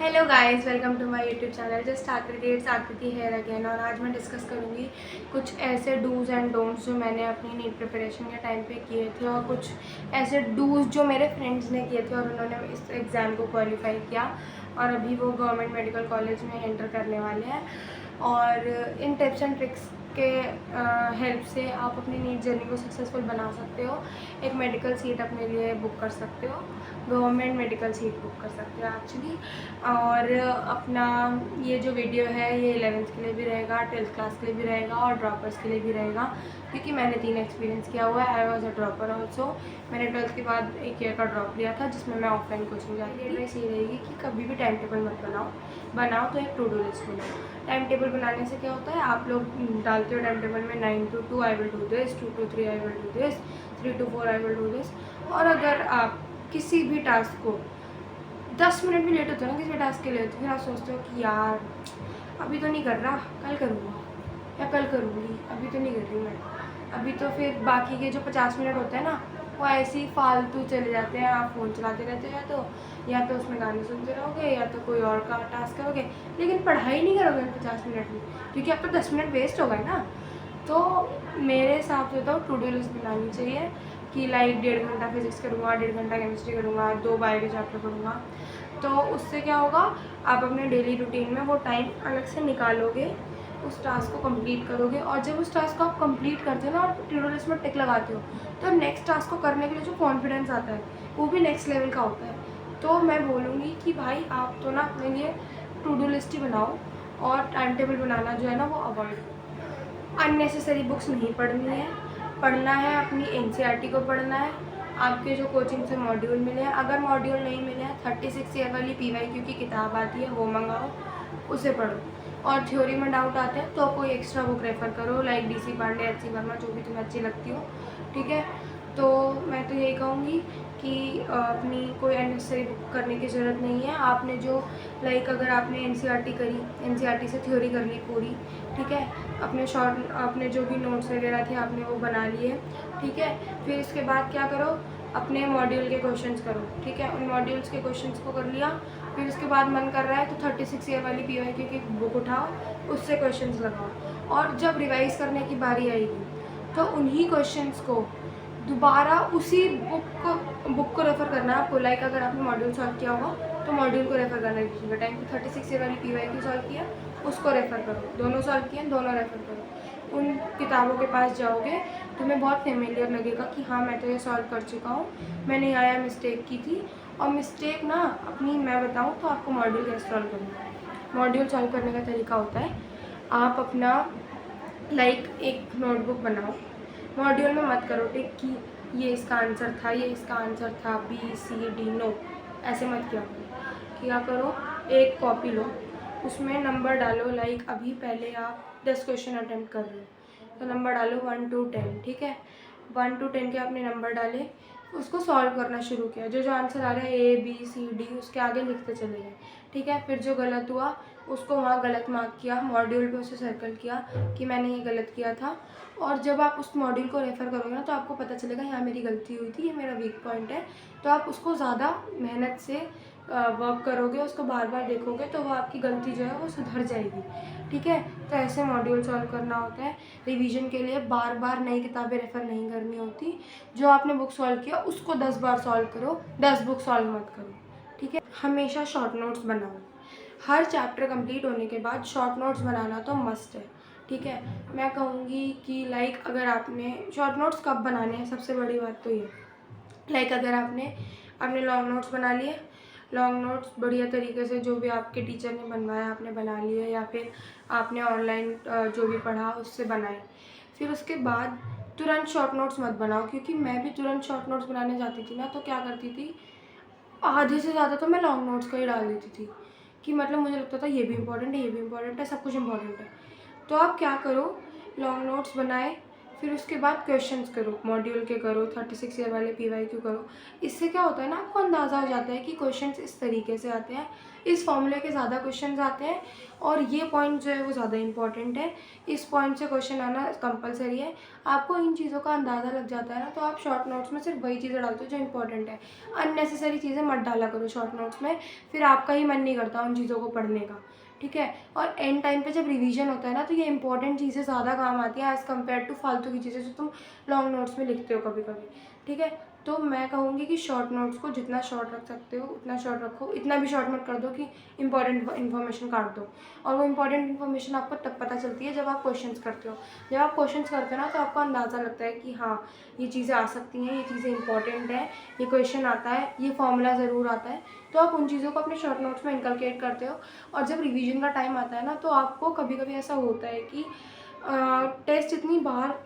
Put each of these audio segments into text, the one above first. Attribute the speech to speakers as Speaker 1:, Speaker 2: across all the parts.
Speaker 1: Hello guys, welcome to my YouTube channel just Aakriti it's Aakriti here again. और आज मैं discuss करूँगी कुछ ऐसे डूज़ एंड डोंट्स जो मैंने अपनी नीट प्रिपरेशन के टाइम पे किए थे, और कुछ ऐसे डूज़ जो मेरे फ्रेंड्स ने किए थे और उन्होंने इस एग्ज़ाम को क्वालिफाई किया और अभी वो गवर्नमेंट मेडिकल कॉलेज में एंटर करने वाले हैं। और इन टिप्स एंड ट्रिक्स के हेल्प से आप अपनी नीट जर्नी को सक्सेसफुल बना सकते हो। एक मेडिकल सीट अपने लिए बुक कर सकते हो, गवर्नमेंट मेडिकल सीट बुक कर सकते हो एक्चुअली। और अपना ये जो वीडियो है ये 11th के लिए भी रहेगा, 12th क्लास के लिए भी रहेगा और ड्रॉपर्स के लिए भी रहेगा, क्योंकि मैंने 3 एक्सपीरियंस किया हुआ है। I was a dropper also. मैंने 12th के बाद 1 ईयर का ड्रॉप लिया था जिसमें मैं ऑफलाइन कोचिंग जाती थी। एडवाइस ये रहेगी कि कभी भी टाइम टेबल मत बनाओ तो एक टू डू लिस्ट बनाओ। टाइम टेबल बनाने से क्या होता है, आप लोग डालते हो टाइम टेबल में 9 to 2 I will do this, 2 to 3 I will do this, 3 to 4 I will do this. और अगर आप किसी भी टास्क को 10 मिनट भी लेट होते हैं ना, किसी भी टास्क के लिए, तो फिर आप सोचते हो कि यार अभी तो नहीं कर रहा, कल करूँगा या कल करूँगी, अभी तो नहीं कर रही मैं अभी। तो फिर बाकी के जो 50 मिनट होते हैं ना, वो ऐसे ही फालतू चले जाते हैं। आप फ़ोन चलाते रहते हो, या तो उसमें गाने सुनते रहोगे या तो कोई और का टास्क करोगे, लेकिन पढ़ाई नहीं करोगे 50 मिनट में, क्योंकि आपका 10 मिनट वेस्ट हो गए ना। तो मेरे हिसाब से तो टू डू लिस्ट बनानी चाहिए कि लाइक 1.5 घंटा फिजिक्स करूँगा, 1.5 घंटा केमिस्ट्री करूँगा, 2 बायो के चैप्टर पढ़ूँगा। तो उससे क्या होगा, आप अपने डेली रूटीन में वो टाइम अलग से निकालोगे, उस टास्क को कंप्लीट करोगे। और जब उस टास्क को आप कंप्लीट करते हो ना और टू डू लिस्ट में टिक लगाते हो, तो नेक्स्ट टास्क को करने के लिए जो कॉन्फिडेंस आता है वो भी नेक्स्ट लेवल का होता है। तो मैं बोलूँगी कि भाई आप तो ना अपने लिए टू डू लिस्ट ही बनाओ, और टाइम टेबल बनाना जो है ना वो अवॉइड करो। अननेसेसरी बुक्स नहीं पढ़नी है, पढ़ना है अपनी एनसीईआरटी को पढ़ना है। आपके जो कोचिंग से मॉड्यूल मिले हैं, अगर मॉड्यूल नहीं मिले हैं 36 ईयर वाली पीवाईक्यू की किताब आती है वो मंगाओ, उसे पढ़ो। और थ्योरी में डाउट आते हैं तो कोई एक्स्ट्रा बुक रेफ़र करो, like DC Pandey, H C Verma, जो भी तुम्हें अच्छी लगती हो, ठीक है। तो मैं तो यही कहूँगी कि अपनी कोई अननेसेसरी बुक करने की ज़रूरत नहीं है। आपने जो लाइक अगर आपने एनसीईआरटी करी, एनसीईआरटी से थ्योरी कर ली पूरी, ठीक है, अपने जो भी नोट्स वगैरह थे आपने वो बना लिए, ठीक है। फिर इसके बाद क्या करो, अपने मॉड्यूल के क्वेश्चंस करो, ठीक है। उन मॉड्यूल्स के क्वेश्चंस को कर लिया, फिर उसके बाद मन कर रहा है तो 36 ईयर वाली पीवाईक्यू की बुक उठाओ, उससे क्वेश्चंस लगाओ। और जब रिवाइज़ करने की बारी आएगी तो उन्हीं क्वेश्चंस को दोबारा उसी बुक को रेफ़र करना है आपको। लाइक अगर आपने मॉड्यूल सॉल्व किया होगा तो मॉड्यूल को रेफ़र करना है। टाइम पे 36 ईयर वाली पीवाईक्यू सॉल्व किया, उसको रेफ़र करो। दोनों सॉल्व किए, दोनों रेफ़र करो। उन किताबों के पास जाओगे, तुम्हें बहुत फेमिलियर लगेगा कि हाँ मैं तो ये सॉल्व कर चुका हूँ, मैंने यहाँ मिस्टेक की थी। और मिस्टेक ना अपनी मैं बताऊँ तो आपको मॉड्यूल कैसे सॉल्व करना है। मॉड्यूल सॉल्व करने का तरीका होता है, आप अपना लाइक एक नोटबुक बनाओ, मॉड्यूल में मत करो टिक कि ये इसका आंसर था, ये इसका आंसर था, बी सी डी, नो, ऐसे मत किया करो। एक कॉपी लो, उसमें नंबर डालो। लाइक अभी पहले आप 10 क्वेश्चन अटेम्प्ट कर रहे हो तो नंबर डालो 1 to 10, ठीक है। 1 to 10 के आपने नंबर डाले, उसको सॉल्व करना शुरू किया। जो जो आंसर आ रहा है ए बी सी डी, उसके आगे लिखते चले गए, ठीक है। फिर जो गलत हुआ उसको वहाँ गलत मार्क किया, मॉड्यूल पे उसे सर्कल किया कि मैंने ये गलत किया था। और जब आप उस मॉड्यूल को रेफ़र करोगे ना तो आपको पता चलेगा यहाँ मेरी गलती हुई थी, ये मेरा वीक पॉइंट है। तो आप उसको ज़्यादा मेहनत से वर्क करोगे, उसको बार बार देखोगे तो वो आपकी गलती जो है वो सुधर जाएगी, ठीक है। तो ऐसे मॉड्यूल सॉल्व करना होता है। रिवीजन के लिए बार बार नई किताबें रेफ़र नहीं करनी होती। जो आपने बुक सॉल्व किया उसको 10 बार सॉल्व करो, 10 बुक सॉल्व मत करो, ठीक है। हमेशा शॉर्ट नोट्स बनाओ। हर चैप्टर कंप्लीट होने के बाद शॉर्ट नोट्स बनाना तो मस्ट है, ठीक है। मैं कहूँगी कि लाइक अगर आपने शॉर्ट नोट्स कब बनाने हैं, सबसे बड़ी बात तो ये, लाइक अगर आपने लॉन्ग नोट्स बना लिए, लॉन्ग नोट्स बढ़िया तरीके से जो भी आपके टीचर ने बनवाया आपने बना लिए, या फिर आपने ऑनलाइन जो भी पढ़ा उससे बनाए। फिर उसके बाद तुरंत शॉर्ट नोट्स मत बनाओ, क्योंकि मैं भी तुरंत शॉर्ट नोट्स बनाने जाती थी ना तो क्या करती थी, आधे से ज़्यादा तो मैं लॉन्ग नोट्स का ही डाल देती थी कि मतलब मुझे लगता था ये भी इम्पॉर्टेंट है, ये भी इम्पॉर्टेंट है, सब कुछ इम्पॉर्टेंट है। तो आप क्या करो, लॉन्ग नोट्स बनाए, फिर उसके बाद क्वेश्चंस करो, मॉड्यूल के करो, 36 ईयर वाले PYQ करो। इससे क्या होता है ना, आपको अंदाज़ा हो जाता है कि क्वेश्चंस इस तरीके से आते हैं, इस फॉर्मूले के ज़्यादा क्वेश्चंस आते हैं और ये पॉइंट जो है वो ज़्यादा इंपॉर्टेंट है, इस पॉइंट से क्वेश्चन आना कंपलसरी है। आपको इन चीज़ों का अंदाज़ा लग जाता है ना, तो आप शॉर्ट नोट्स में सिर्फ वही चीज़ें डालते हो जो इंपॉर्टेंट है। अननेसेसरी चीज़ें मत डाला करो शॉर्ट नोट्स में, फिर आपका ही मन नहीं करता उन चीज़ों को पढ़ने का, ठीक है। और एंड टाइम पे जब रिवीजन होता है ना, तो ये इंपॉर्टेंट चीज़ें ज़्यादा काम आती हैं एज़ कम्पेयर टू फालतू की चीज़ें जो तुम लॉन्ग नोट्स में लिखते हो कभी कभी, ठीक है। तो मैं कहूँगी कि शॉर्ट नोट्स को जितना शॉर्ट रख सकते हो उतना शॉर्ट रखो, इतना भी शॉर्ट मत कर दो कि इंपॉर्टेंट इन्फॉर्मेशन काट दो। और वो इंपॉर्टेंट इन्फॉर्मेशन आपको तब पता चलती है जब आप क्वेश्चंस करते हो। जब आप क्वेश्चंस करते हो ना, तो आपको अंदाज़ा लगता है कि हाँ ये चीज़ें आ सकती हैं, ये चीज़ें इंपॉर्टेंट है, ये क्वेश्चन आता है, ये फॉर्मूला ज़रूर आता है, तो आप उन चीज़ों को अपने शॉर्ट नोट्स में इनकलकेट करते हो। और जब रिवीजन का टाइम आता है ना, तो आपको कभी कभी ऐसा होता है कि टेस्ट इतनी बार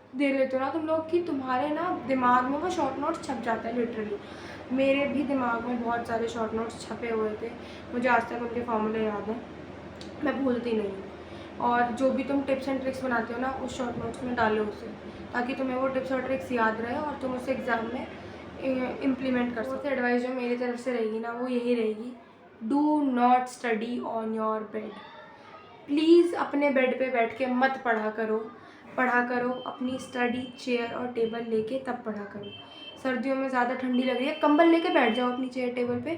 Speaker 1: दे लेते हो ना तुम लोग कि तुम्हारे ना दिमाग में वो शॉर्ट नोट्स छप जाता है लिटरली। मेरे भी दिमाग में बहुत सारे शॉर्ट नोट्स छपे हुए थे, मुझे आज तक उनके फॉर्मूले याद हैं, मैं भूलती नहीं हूँ। और जो भी तुम टिप्स एंड ट्रिक्स बनाते हो ना, उस शॉर्ट नोट्स में डालो उसे, ताकि तुम्हें वो टिप्स और ट्रिक्स याद रहे और तुम उसे एग्ज़ाम में इम्प्लीमेंट कर सको। एडवाइस जो मेरी तरफ से रहेगी ना, वो यही रहेगी, do not study on your bed. Please अपने बेड पे बैठ के मत पढ़ा करो अपनी स्टडी चेयर और टेबल लेके तब पढ़ा करो। सर्दियों में ज़्यादा ठंडी लग रही है, कंबल लेके बैठ जाओ अपनी चेयर टेबल पे,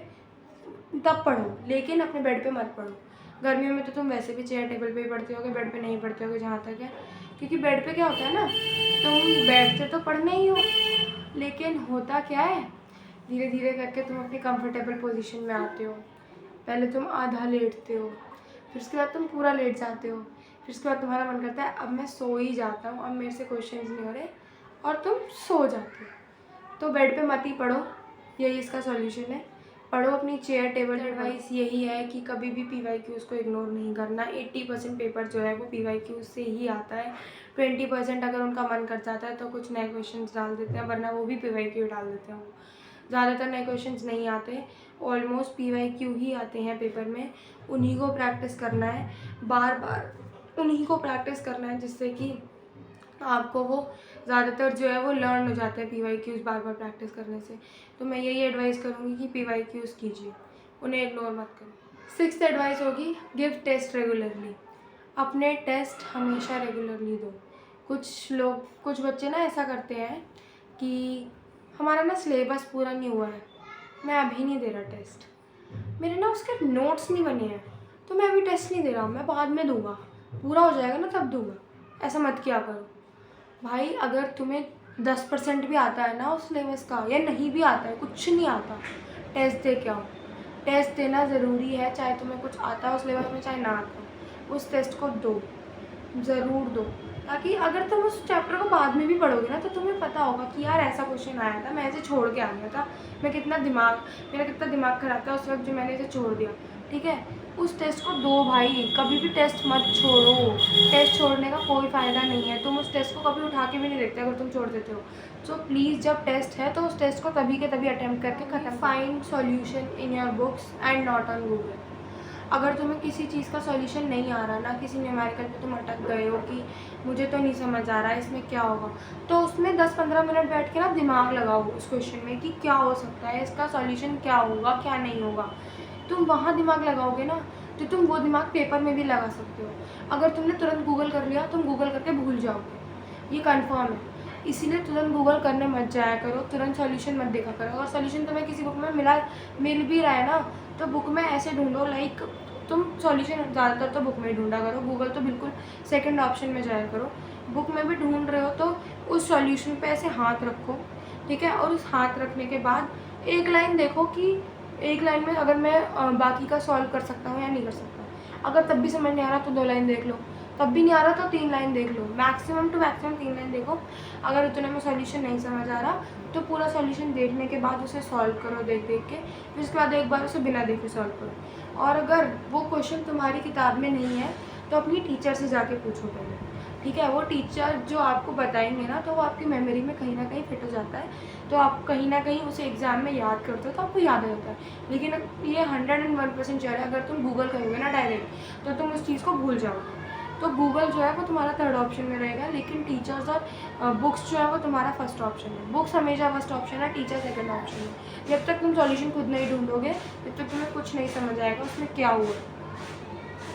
Speaker 1: तब पढ़ो, लेकिन अपने बेड पे मत पढ़ो। गर्मियों में तो तुम वैसे भी चेयर टेबल पे ही पढ़ते होगे, बेड पे नहीं पढ़ते होगे जहाँ तक है, क्योंकि बेड पे क्या होता है ना, तुम बैठते तो पढ़ने ही हो, लेकिन होता क्या है, धीरे धीरे करके तुम अपनी कंफर्टेबल पोजीशन में आते हो। पहले तुम आधा लेटते हो, फिर उसके बाद तुम पूरा लेट जाते हो, फिर उसके बाद तुम्हारा मन करता है अब मैं सो ही जाता हूँ, अब मेरे से क्वेश्चंस नहीं हो रहे, और तुम सो जाते हो। तो बेड पे मत ही पढ़ो, यही इसका सॉल्यूशन है। पढ़ो अपनी चेयर टेबल। एडवाइस यही है कि कभी भी PYQs को इग्नोर नहीं करना। 80% पेपर जो है वो PYQs से ही आता है। 20% अगर उनका मन कर जाता है तो कुछ नए क्वेश्चन डाल देते हैं, वरना वो भी PYQ डाल देते हैं। ज़्यादातर नए क्वेश्चंस नहीं आते, ऑलमोस्ट PYQ ही आते हैं पेपर में। उन्हीं को प्रैक्टिस करना है, बार बार उन्हीं को प्रैक्टिस करना है, जिससे कि आपको वो ज़्यादातर जो है वो लर्न हो जाता है PYQs बार बार प्रैक्टिस करने से। तो मैं यही एडवाइस करूँगी कि PYQs कीजिए, उन्हें इग्नोर मत करो। 6th एडवाइस होगी, गिव टेस्ट रेगुलरली। अपने टेस्ट हमेशा रेगुलरली दो। कुछ बच्चे ना ऐसा करते हैं कि हमारा ना सिलेबस पूरा नहीं हुआ है, मैं अभी नहीं दे रहा टेस्ट, मेरे ना उसके नोट्स नहीं बने हैं, तो मैं अभी टेस्ट नहीं दे रहा हूँ, मैं बाद में दूंगा, पूरा हो जाएगा ना तब दूंगा। ऐसा मत किया करो भाई। अगर तुम्हें 10% भी आता है ना उस सिलेबस का, या नहीं भी आता है, कुछ नहीं आता, टेस्ट दे के आओ। टेस्ट देना ज़रूरी है, चाहे तुम्हें कुछ आता हो सिलेबस में चाहे ना आता हो, उस टेस्ट को दो, ज़रूर दो, ताकि अगर तुम उस चैप्टर को बाद में भी पढ़ोगे ना, तो तुम्हें पता होगा कि यार ऐसा क्वेश्चन आया था, मैं ऐसे छोड़ के आ गया था, मेरा कितना दिमाग खराब था उस वक्त जो मैंने इसे छोड़ दिया, ठीक है। उस टेस्ट को दो भाई, कभी भी टेस्ट मत छोड़ो। टेस्ट छोड़ने का कोई फ़ायदा नहीं है, तुम उस टेस्ट को कभी उठा के भी नहीं देखते अगर तुम छोड़ देते हो। सो प्लीज़ जब टेस्ट है तो उस टेस्ट को तभी के तभी अटैम्प्ट करके ख़त्म। Find solution in your books and not on Google. अगर तुम्हें किसी चीज़ का सॉल्यूशन नहीं आ रहा ना, किसी न्यूमेरिकल पे तुम अटक गए हो कि मुझे तो नहीं समझ आ रहा है इसमें क्या होगा, तो उसमें 10-15 मिनट बैठ के ना दिमाग लगाओ उस क्वेश्चन में कि क्या हो सकता है, इसका सॉल्यूशन क्या होगा क्या नहीं होगा। तुम वहाँ दिमाग लगाओगे ना, तो तुम वो दिमाग पेपर में भी लगा सकते हो। अगर तुमने तुरंत गूगल कर लिया, तुम गूगल करके भूल जाओगे, ये कन्फर्म है। इसीलिए तुरंत गूगल करने मत जाया करो, तुरंत सॉल्यूशन मत देखा करो। अगर सॉल्यूशन तुम्हें किसी बुक में मिल भी रहा है ना, तो बुक में ऐसे ढूंढो, लाइक तुम सॉल्यूशन ज़्यादातर तो बुक में ही ढूंढा करो, गूगल तो बिल्कुल सेकंड ऑप्शन में जाया करो। बुक में भी ढूंढ रहे हो तो उस सॉल्यूशन पे ऐसे हाथ रखो, ठीक है। और उस हाथ रखने के बाद एक लाइन देखो कि एक लाइन में अगर मैं बाकी का सॉल्व कर सकता हूँ या नहीं कर सकता। अगर तब भी समझ नहीं आ रहा तो 2 लाइन देख लो, तब भी नहीं आ रहा तो 3 लाइन देख लो, मैक्सिमम टू मैक्सिमम 3 लाइन देखो। अगर उतने में सॉल्यूशन नहीं समझ आ रहा तो पूरा सॉल्यूशन देखने के बाद उसे सॉल्व करो देख के, फिर उसके बाद एक बार उसे बिना देखे सॉल्व करो। और अगर वो क्वेश्चन तुम्हारी किताब में नहीं है तो अपनी टीचर से जाके पूछो पहले, ठीक है। वो टीचर जो आपको बताएंगे ना, तो वो आपकी मेमोरी में कहीं ना कहीं फिट हो जाता है, तो आप कहीं ना कहीं उसे एग्ज़ाम में याद करते हो तो आपको याद आ जाता है। लेकिन ये 101% श्योर है, अगर तुम गूगल करोगे ना डायरेक्ट, तो तुम उस चीज़ को भूल जाओगे। तो गूगल जो है वो तुम्हारा थर्ड ऑप्शन में रहेगा, लेकिन टीचर्स और बुक्स जो है वो तुम्हारा फर्स्ट ऑप्शन है। बुक्स हमेशा फर्स्ट ऑप्शन है, टीचर सेकंड ऑप्शन है। जब तक तुम सॉल्यूशन खुद नहीं ढूंढोगे तब तक तुम्हें कुछ नहीं समझ आएगा उसमें क्या हुआ।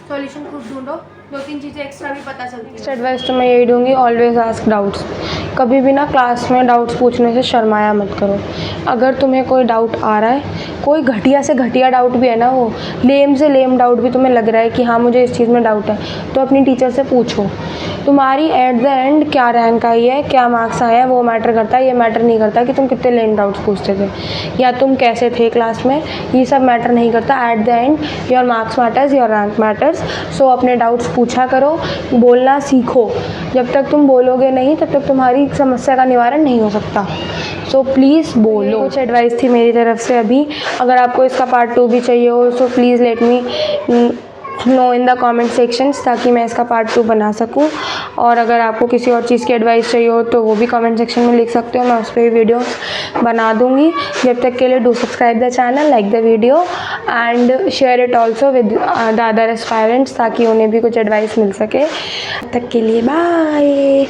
Speaker 1: सॉल्यूशन खुद ढूंढो, 2-3 चीज़ें एक्स्ट्रा भी पता चलती है। नेक्स्ट एडवाइस तो मैं यही दूंगी, ऑलवेज आस्क डाउट्स। कभी भी ना क्लास में डाउट्स पूछने से शर्माया मत करो। अगर तुम्हें कोई डाउट आ रहा है, कोई घटिया से घटिया डाउट भी है ना, वो लेम से लेम डाउट भी तुम्हें लग रहा है कि हाँ मुझे इस चीज़ में डाउट है, तो अपनी टीचर से पूछो। तुम्हारी एट द एंड क्या रैंक आई है, क्या मार्क्स आए हैं, वो मैटर करता है। ये मैटर नहीं करता कि तुम कितने लेम डाउट्स पूछते थे या तुम कैसे थे क्लास में, ये सब मैटर नहीं करता। At the end your marks matters, your rank matters. So अपने डाउट्स पूछा करो, बोलना सीखो। जब तक तुम बोलोगे नहीं तब तक तुम्हारी समस्या का निवारण नहीं हो सकता। सो प्लीज़ बोलो। कुछ एडवाइस थी मेरी तरफ से अभी। अगर आपको इसका पार्ट 2 भी चाहिए हो so please let me know in the comment sections, ताकि मैं इसका पार्ट 2 बना सकूं। और अगर आपको किसी और चीज़ की एडवाइस चाहिए हो तो वो भी कमेंट सेक्शन में लिख सकते हो, मैं उस पर भी वीडियोस बना दूंगी। जब तक के लिए do subscribe the channel, like the video and share it also with the other aspirants, ताकि उन्हें भी कुछ एडवाइस मिल सके। तब तक के लिए बाय।